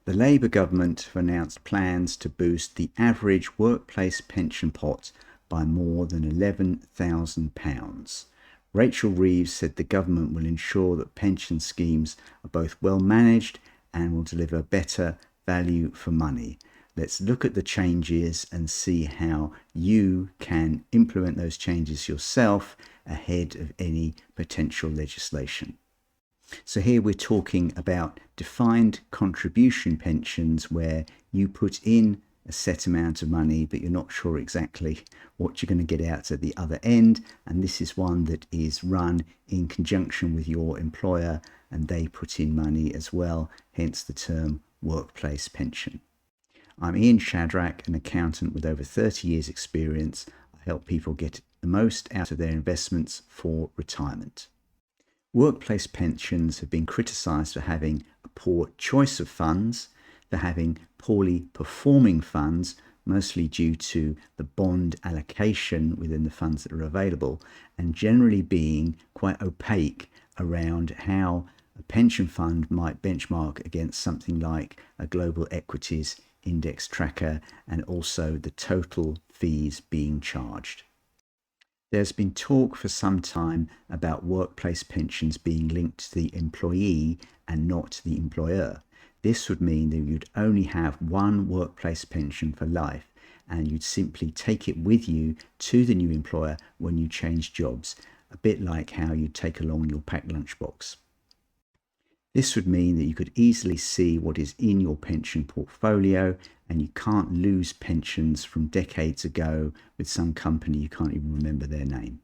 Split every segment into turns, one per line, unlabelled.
The Labour government have announced plans to boost the average workplace pension pot by more than £11,000. Rachel Reeves said the government will ensure that pension schemes are both well managed and will deliver better value for money. Let's look at the changes and see how you can implement those changes yourself ahead of any potential legislation. So here we're talking about defined contribution pensions where you put in a set amount of money, but you're not sure exactly what you're going to get out at the other end. And this is one that is run in conjunction with your employer, and they put in money as well, hence the term workplace pension. I'm Ian Shadrack, an accountant with over 30 years experience. I help people get the most out of their investments for retirement. Workplace pensions have been criticised for having a poor choice of funds, for having poorly performing funds, mostly due to the bond allocation within the funds that are available, and generally being quite opaque around how a pension fund might benchmark against something like a global equities index tracker, and also the total fees being charged. There's been talk for some time about workplace pensions being linked to the employee and not the employer. This would mean that you'd only have one workplace pension for life, and you'd simply take it with you to the new employer when you change jobs, a bit like how you take along your packed lunchbox. This would mean that you could easily see what is in your pension portfolio, and you can't lose pensions from decades ago with some company you can't even remember their name.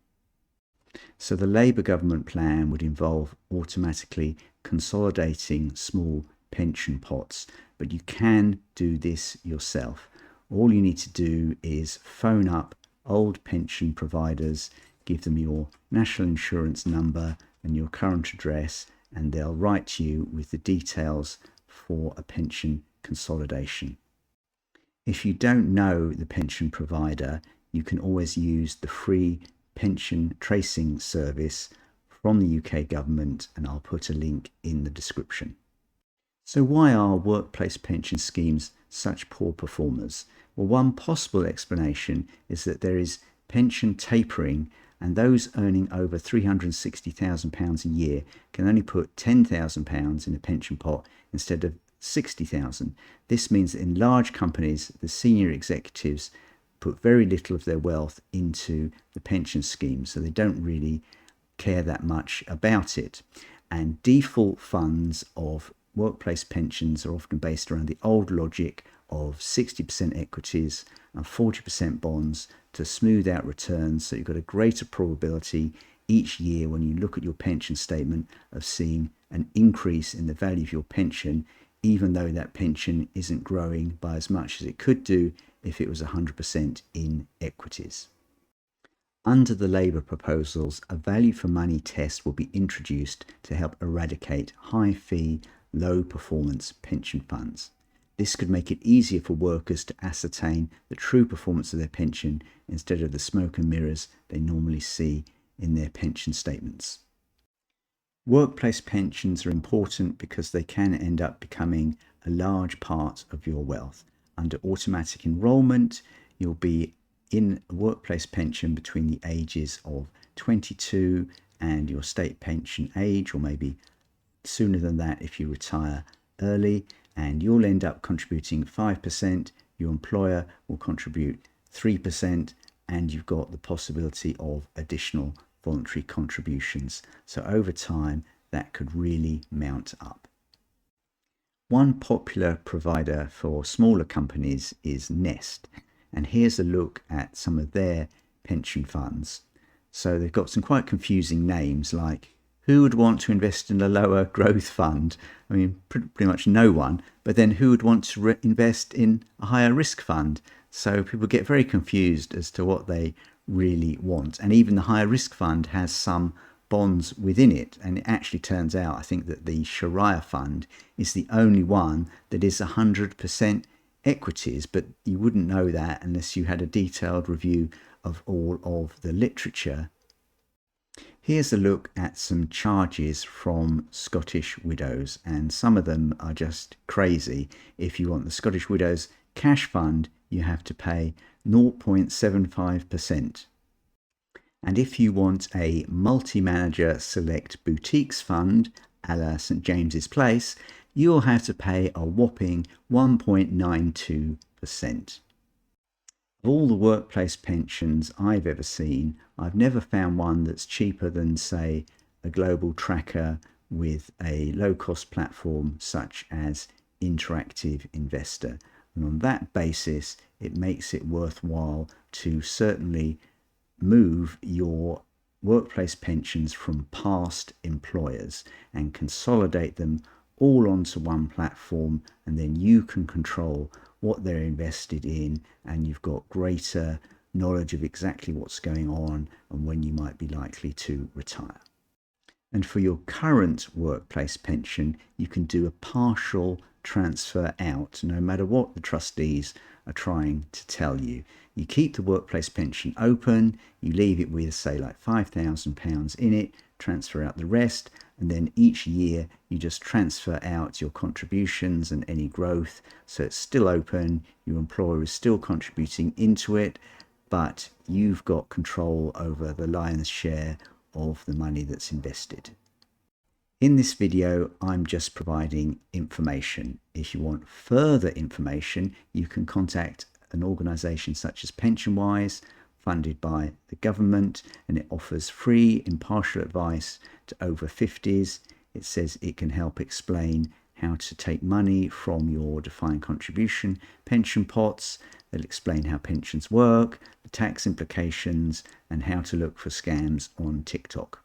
So the Labour government plan would involve automatically consolidating small pension pots, but you can do this yourself. All you need to do is phone up old pension providers, give them your national insurance number and your current address, and they'll write to you with the details for a pension consolidation. If you don't know the pension provider, you can always use the free pension tracing service from the UK government, and I'll put a link in the description. So why are workplace pension schemes such poor performers? Well, one possible explanation is that there is pension tapering, and those earning over £360,000 a year can only put £10,000 in a pension pot instead of £60,000. This means that in large companies, the senior executives put very little of their wealth into the pension scheme, so they don't really care that much about it. And default funds of workplace pensions are often based around the old logic of 60% equities and 40% bonds to smooth out returns, so you've got a greater probability each year when you look at your pension statement of seeing an increase in the value of your pension, even though that pension isn't growing by as much as it could do if it was 100% in equities. Under the Labour proposals, a value for money test will be introduced to help eradicate high fee, low performance pension funds. This could make it easier for workers to ascertain the true performance of their pension instead of the smoke and mirrors they normally see in their pension statements. Workplace pensions are important because they can end up becoming a large part of your wealth. Under automatic enrolment, you'll be in a workplace pension between the ages of 22 and your state pension age, or maybe sooner than that if you retire early, and you'll end up contributing 5%, your employer will contribute 3%, and you've got the possibility of additional voluntary contributions. So over time, that could really mount up. One popular provider for smaller companies is Nest, and here's a look at some of their pension funds. So they've got some quite confusing names, like who would want to invest in a lower growth fund? I mean, pretty much no one. But then who would want to invest in a higher risk fund? So people get very confused as to what they really want. And even the higher risk fund has some bonds within it. And it actually turns out, I think, that the Sharia fund is the only one that is 100% equities. But you wouldn't know that unless you had a detailed review of all of the literature. Here's a look at some charges from Scottish Widows, and some of them are just crazy. If you want the Scottish Widows cash fund, you have to pay 0.75%. And if you want a multi-manager select boutiques fund, a la St James's Place, you'll have to pay a whopping 1.92%. Of all the workplace pensions I've ever seen, I've never found one that's cheaper than, say, a global tracker with a low-cost platform such as Interactive Investor. And on that basis, it makes it worthwhile to certainly move your workplace pensions from past employers and consolidate them all onto one platform, and then you can control what they're invested in, and you've got greater knowledge of exactly what's going on and when you might be likely to retire. And for your current workplace pension, you can do a partial transfer out, no matter what the trustees are trying to tell you. You keep the workplace pension open, you leave it with, say, like £5,000 in it, transfer out the rest, and then each year you just transfer out your contributions and any growth. So it's still open, your employer is still contributing into it, but you've got control over the lion's share of the money that's invested. In this video, I'm just providing information. If you want further information, you can contact an organisation such as Pensionwise, funded by the government, and it offers free impartial advice to over 50s. It says it can help explain how to take money from your defined contribution pension pots. They'll explain how pensions work, the tax implications, and how to look for scams on TikTok.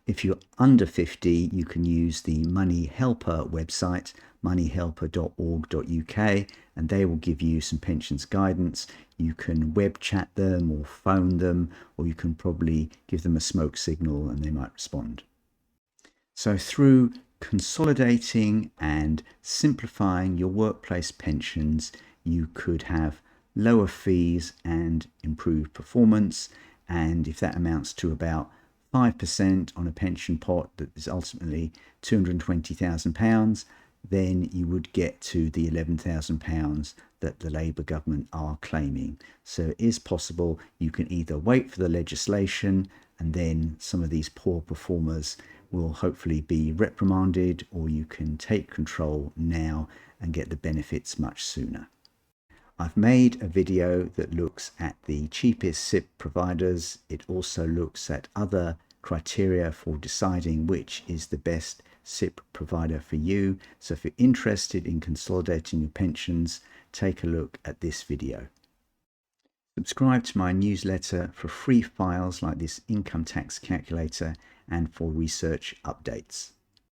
If you're under 50, you can use the MoneyHelper website, moneyhelper.org.uk, and they will give you some pensions guidance. You can web chat them or phone them, or you can probably give them a smoke signal and they might respond. So through consolidating and simplifying your workplace pensions, you could have lower fees and improved performance. And if that amounts to about 5% on a pension pot that is ultimately £220,000, then you would get to the £11,000 that the Labour government are claiming. So it is possible. You can either wait for the legislation and then some of these poor performers will hopefully be reprimanded, or you can take control now and get the benefits much sooner. I've made a video that looks at the cheapest SIPP providers. It also looks at other criteria for deciding which is the best SIPP provider for you. So if you're interested in consolidating your pensions, take a look at this video. Subscribe to my newsletter for free files like this income tax calculator and for research updates.